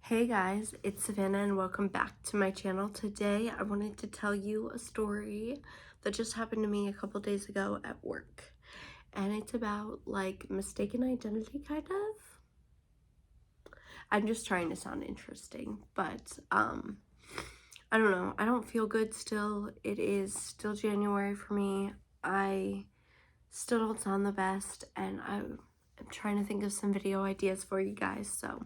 Hey guys, it's Savannah and welcome back to my channel. Today I wanted to tell you a story that just happened to me a couple days ago at work. And it's about like mistaken identity kind of. I'm just trying to sound interesting, but I don't know. I don't feel good still. It is still January for me. I still don't sound the best and I'm trying to think of some video ideas for you guys, so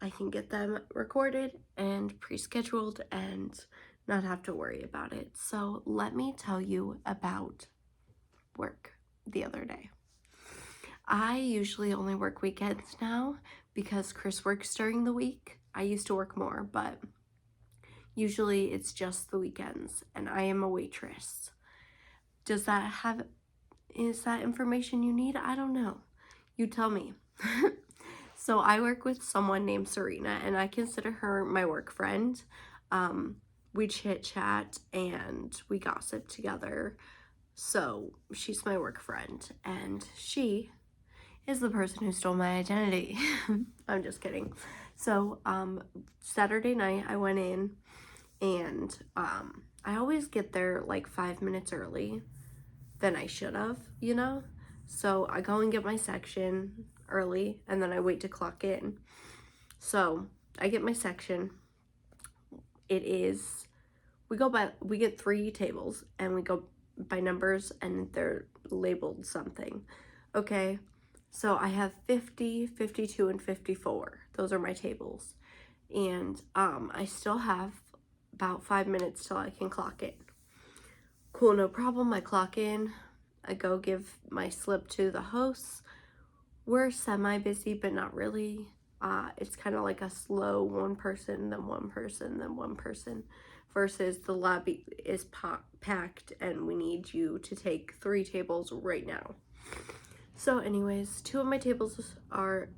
I can get them recorded and pre-scheduled and not have to worry about it. So let me tell you about work the other day. I usually only work weekends now because Chris works during the week. I used to work more, but usually it's just the weekends and I am a waitress. Is that information you need? I don't know. You tell me. So I work with someone named Serena and I consider her my work friend. We chit chat and we gossip together. So she's my work friend and she is the person who stole my identity. I'm just kidding. So Saturday night I went in and I always get there like 5 minutes early than I should have, you know? So I go and get my section early and then I wait to clock in. So I get my section. We get 3 tables and we go by numbers and they're labeled something. Okay, so I have 50, 52, and 54. Those are my tables. And I still have about 5 minutes till I can clock in. Cool, no problem. I clock in. I go give my slip to the hosts. We're semi-busy, but not really. It's kind of like a slow one person, then one person, then one person, versus the lobby is packed and we need you to take 3 tables right now. So anyways, 2 of my tables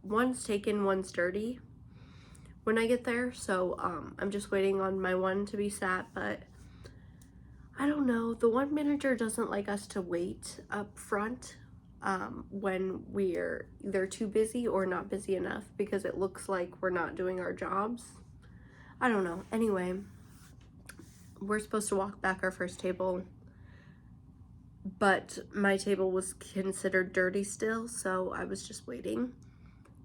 one's taken, one's dirty when I get there. So I'm just waiting on my one to be sat, but I don't know. The one manager doesn't like us to wait up front when we're either too busy or not busy enough because it looks like we're not doing our jobs. I don't know. Anyway, we're supposed to walk back our first table, but my table was considered dirty still, so I was just waiting.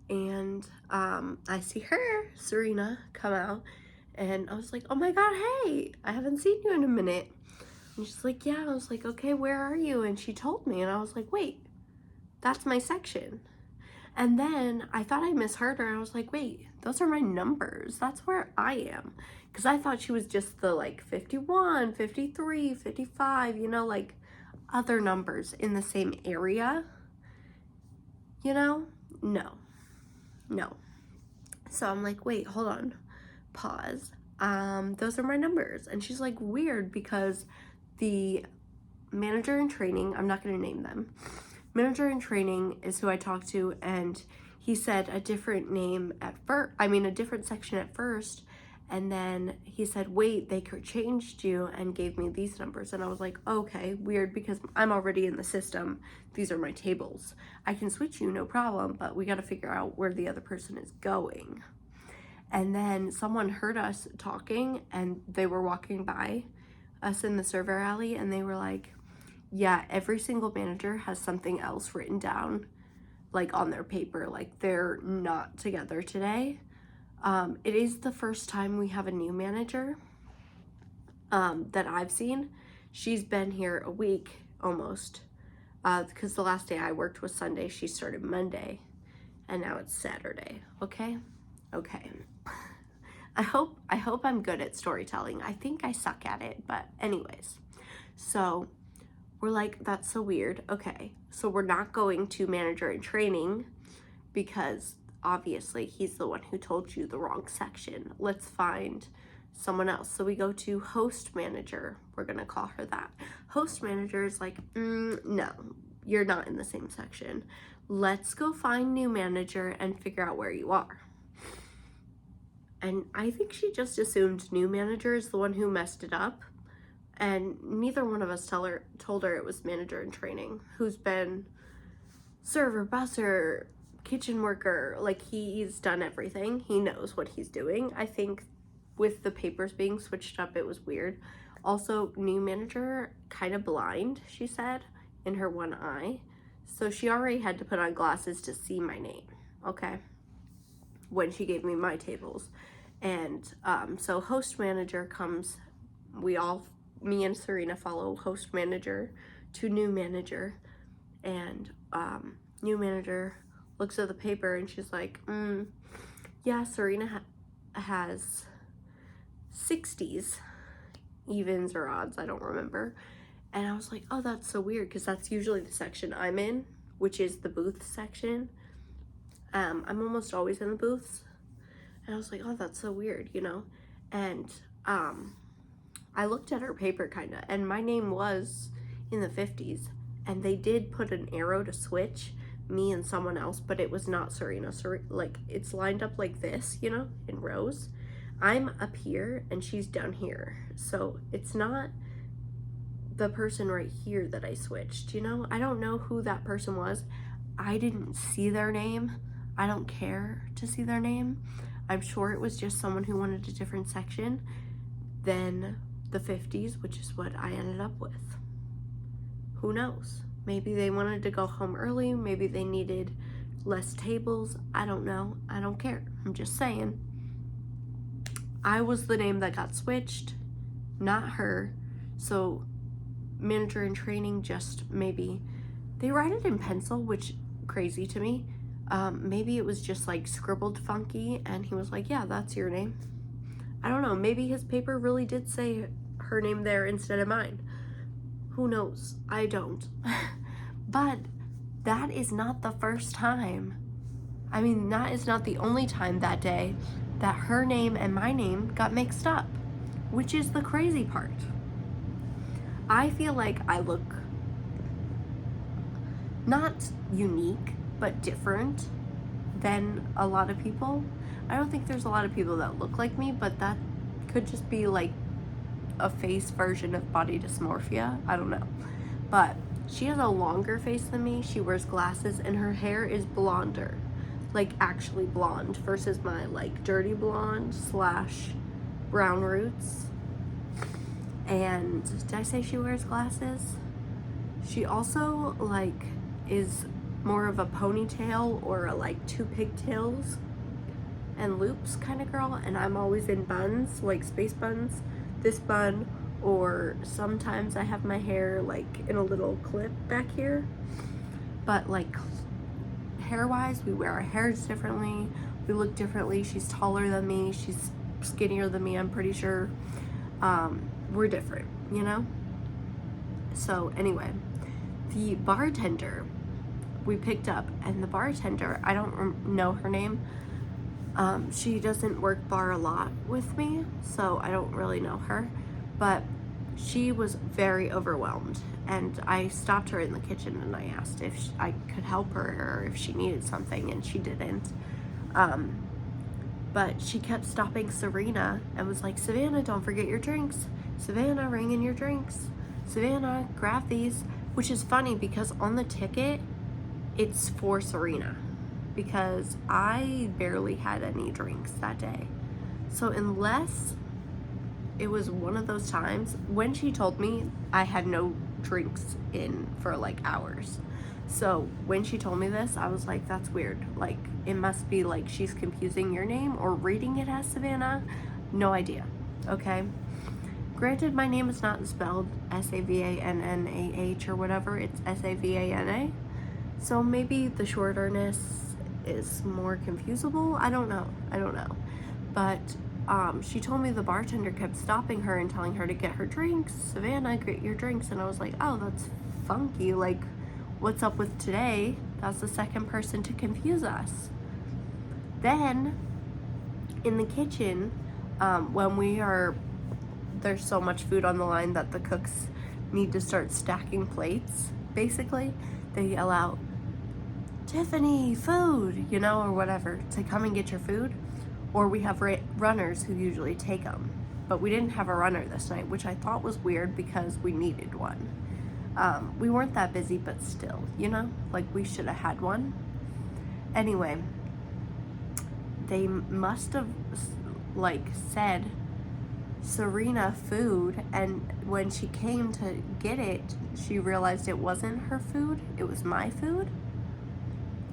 And I see her, Serena, come out, and I was like, oh my god, hey, I haven't seen you in a minute. And she's like, yeah. I was like, okay, where are you? And she told me, and I was like, wait, that's my section. And then I thought I misheard her. I was like, wait, those are my numbers. That's where I am. Because I thought she was just the like 51, 53, 55, you know, like other numbers in the same area. You know? No. So I'm like, wait, hold on. Pause. Those are my numbers. And she's like, weird, because the manager in training, I'm not going to name them. Manager in training is who I talked to, and he said a different name a different section at first, and then he said, wait, they changed you and gave me these numbers. And I was like, okay, weird, because I'm already in the system. These are my tables. I can switch you, no problem, but we got to figure out where the other person is going. And then someone heard us talking, and they were walking by us in the server alley, and they were like, yeah, every single manager has something else written down, like on their paper, like they're not together today. It is the first time we have a new manager that I've seen. She's been here a week almost, because the last day I worked was Sunday. She started Monday, and now it's Saturday. Okay. I hope I'm good at storytelling. I think I suck at it, but anyways. So we're like, that's so weird. Okay, so we're not going to manager in training because obviously he's the one who told you the wrong section. Let's find someone else. So we go to host manager. We're gonna call her that. Host manager is like, no, you're not in the same section. Let's go find new manager and figure out where you are. And I think she just assumed new manager is the one who messed it up. And neither one of us told her it was manager in training, who's been server, busser, kitchen worker. Like, he's done everything. He knows what he's doing. I think with the papers being switched up, it was weird. Also, new manager, kind of blind, she said, in her one eye. So she already had to put on glasses to see my name, okay, when she gave me my tables. And so host manager comes, me and Serena follow host manager to new manager, and new manager looks at the paper and she's like, yeah, Serena has 60s, evens or odds, I don't remember. And I was like, oh, that's so weird, because that's usually the section I'm in, which is the booth section. I'm almost always in the booths. And I was like, oh, that's so weird, you know? And I looked at her paper kind of, and my name was in the 50s. And they did put an arrow to switch me and someone else, but it was not Serena. Like, it's lined up like this, you know, in rows. I'm up here and she's down here. So it's not the person right here that I switched, you know? I don't know who that person was. I didn't see their name. I don't care to see their name. I'm sure it was just someone who wanted a different section than the 50s, which is what I ended up with. Who knows? Maybe they wanted to go home early. Maybe they needed less tables. I don't know. I don't care. I'm just saying. I was the name that got switched, not her. So manager in training just maybe, they write it in pencil, which crazy to me. Maybe it was just like scribbled funky and he was like, yeah, that's your name. I don't know. Maybe his paper really did say her name there instead of mine. Who knows? I don't. But that is not the first time. I mean, that is not the only time that day that her name and my name got mixed up, which is the crazy part. I feel like I look not unique, but different than a lot of people. I don't think there's a lot of people that look like me, but that could just be like a face version of body dysmorphia. I don't know. But she has a longer face than me. She wears glasses and her hair is blonder, like actually blonde, versus my like dirty blonde / brown roots. And did I say she wears glasses? She also like is more of a ponytail or a like 2 pigtails and loops kind of girl, and I'm always in buns, like space buns, this bun, or sometimes I have my hair like in a little clip back here. But like hair wise, we wear our hairs differently, we look differently. She's taller than me, she's skinnier than me, I'm pretty sure. We're different, you know? So anyway, the bartender we picked up, and the bartender, I don't know her name. She doesn't work bar a lot with me, so I don't really know her, but she was very overwhelmed, and I stopped her in the kitchen and I asked if I could help her or if she needed something, and she didn't. But she kept stopping Serena and was like, Savannah, don't forget your drinks. Savannah, ring in your drinks. Savannah, grab these. Which is funny because on the ticket, it's for Serena, because I barely had any drinks that day. So unless it was one of those times, when she told me, I had no drinks in for like hours. So when she told me this, I was like, that's weird. Like, it must be like she's confusing your name or reading it as Savannah. No idea. Okay. Granted, my name is not spelled Savannah or whatever. It's Savana. So maybe the shorterness is more confusable. I don't know. But she told me the bartender kept stopping her and telling her to get her drinks. Savannah, get your drinks. And I was like, oh, that's funky. Like, what's up with today? That's the second person to confuse us. Then, in the kitchen, when there's so much food on the line that the cooks need to start stacking plates, basically, they yell out, Tiffany, food, you know, or whatever, to come and get your food. Or we have runners who usually take them. But we didn't have a runner this night, which I thought was weird because we needed one. We weren't that busy, but still, you know, like we should have had one. Anyway, they must have like said Serena food, and when she came to get it, she realized it wasn't her food, it was my food.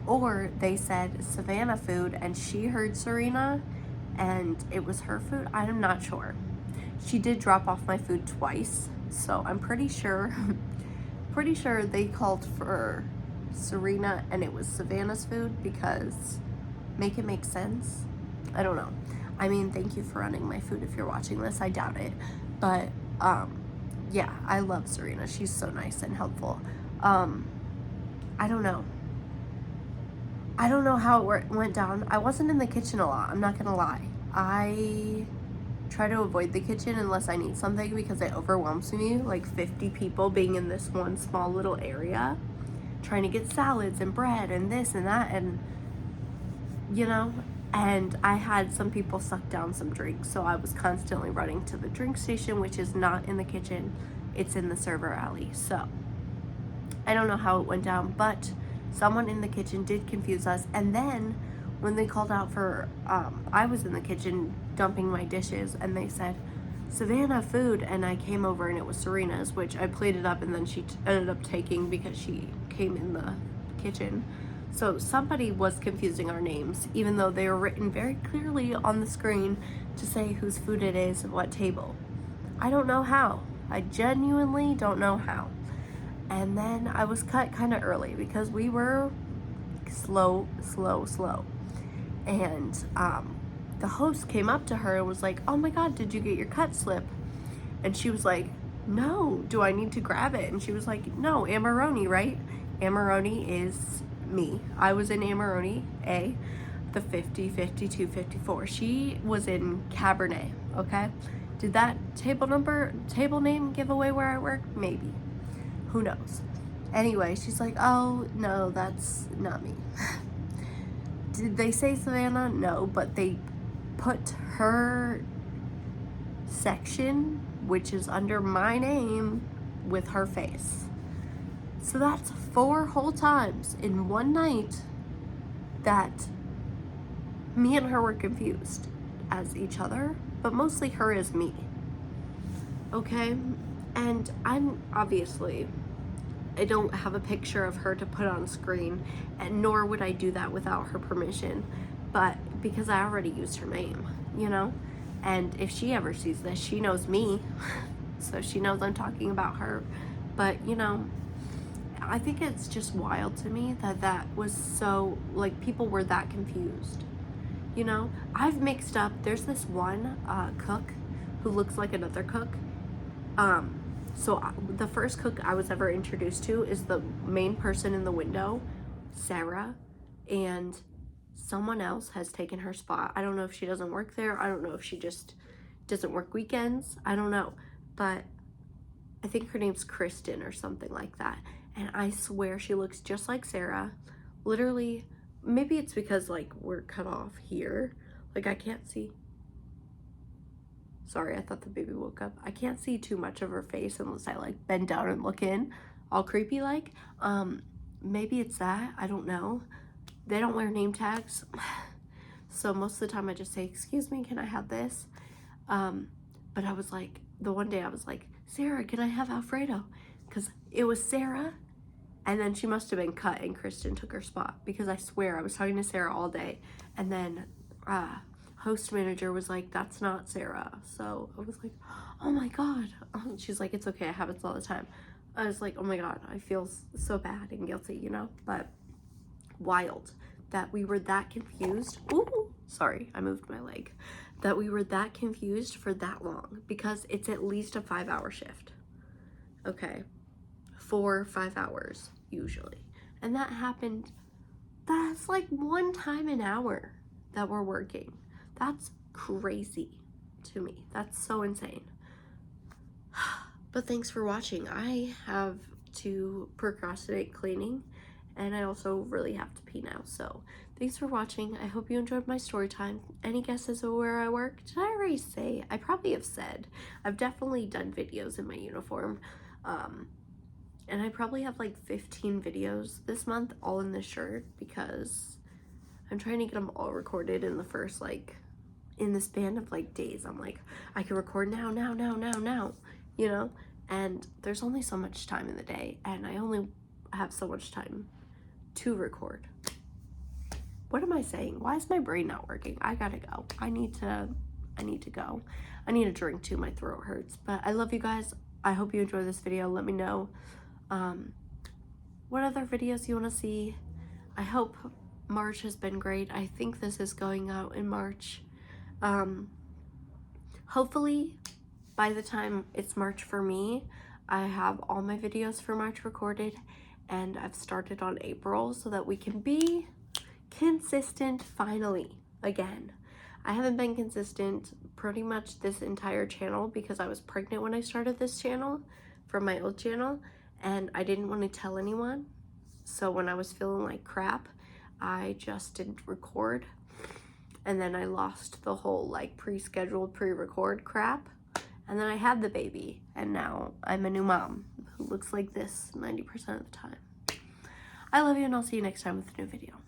Or they said Savannah food and she heard Serena and it was her food. I'm not sure. She did drop off my food twice, so I'm pretty sure they called for Serena and it was Savannah's food, because make it make sense. I don't know. I mean, thank you for running my food if you're watching this. I doubt it. But yeah, I love Serena. She's so nice and helpful. I don't know. I don't know how it went down. I wasn't in the kitchen a lot, I'm not gonna lie. I try to avoid the kitchen unless I need something, because it overwhelms me, like 50 people being in this one small little area, trying to get salads and bread and this and that, and you know, and I had some people suck down some drinks, so I was constantly running to the drink station, which is not in the kitchen, it's in the server alley. So I don't know how it went down, but someone in the kitchen did confuse us. And then when they called out for, I was in the kitchen dumping my dishes, and they said Savannah food, and I came over and it was Serena's, which I plated up, and then she ended up taking because she came in the kitchen. So somebody was confusing our names, even though they were written very clearly on the screen to say whose food it is and what table. I don't know how. I genuinely don't know how. And then I was cut kind of early because we were slow. And the host came up to her and was like, "Oh my God, did you get your cut slip?" And she was like, "No, do I need to grab it?" And she was like, "No, Amarone, right?" Amarone is me. I was in Amarone A, the 50, 52, 54. She was in Cabernet, okay? Did that table name give away where I work? Maybe. Who knows? Anyway, she's like, "Oh, no, that's not me." Did they say Savannah? No, but they put her section, which is under my name, with her face. So that's 4 whole times in one night that me and her were confused as each other, but mostly her as me. Okay? And I'm obviously, I don't have a picture of her to put on screen, and nor would I do that without her permission, but because I already used her name, you know? And if she ever sees this, she knows me, so she knows I'm talking about her. But, you know, I think it's just wild to me that was so, like, people were that confused. You know, I've mixed up, there's this one cook who looks like another cook. So the first cook I was ever introduced to is the main person in the window, Sarah, and someone else has taken her spot. I don't know if she doesn't work there. I don't know if she just doesn't work weekends. I don't know, but I think her name's Kristen or something like that. And I swear she looks just like Sarah. Literally, maybe it's because like we're cut off here. Like I can't see. Sorry, I thought the baby woke up. I can't see too much of her face unless I like bend down and look in, all creepy like. Maybe it's that, I don't know. They don't wear name tags. So most of the time I just say, "Excuse me, can I have this?" But I was like, the one day I was like, "Sarah, can I have Alfredo?" Because it was Sarah, and then she must have been cut and Kristen took her spot, because I swear I was talking to Sarah all day, and then host manager was like, "That's not Sarah." So I was like, "Oh my God." She's like, "It's okay, it happens all the time." I was like, "Oh my God, I feel so bad and guilty," you know? But wild that we were that confused. Ooh, sorry, I moved my leg. That we were that confused for that long, because it's at least a 5-hour shift. Okay, 4 or 5 hours usually. And that happened, that's like one time an hour that we're working. That's crazy to me. That's so insane. But thanks for watching. I have to procrastinate cleaning, and I also really have to pee now. So thanks for watching. I hope you enjoyed my story time. Any guesses of where I work? Did I already say? I probably have said. I've definitely done videos in my uniform. And I probably have like 15 videos this month, all in this shirt, because I'm trying to get them all recorded in the first, like, in the span of like days. I'm like, I can record now, you know? And there's only so much time in the day, and I only have so much time to record. What am I saying? Why is my brain not working? I gotta go. I need to go. I need a drink too. My throat hurts. But I love you guys. I hope you enjoyed this video. Let me know what other videos you want to see. I hope March has been great. I think this is going out in March. Hopefully by the time it's March for me, I have all my videos for March recorded, and I've started on April so that we can be consistent finally again. I haven't been consistent pretty much this entire channel because I was pregnant when I started this channel from my old channel, and I didn't want to tell anyone. So when I was feeling like crap, I just didn't record. And then I lost the whole like pre-scheduled pre-record crap. And then I had the baby, and now I'm a new mom who looks like this 90% of the time. I love you, and I'll see you next time with a new video.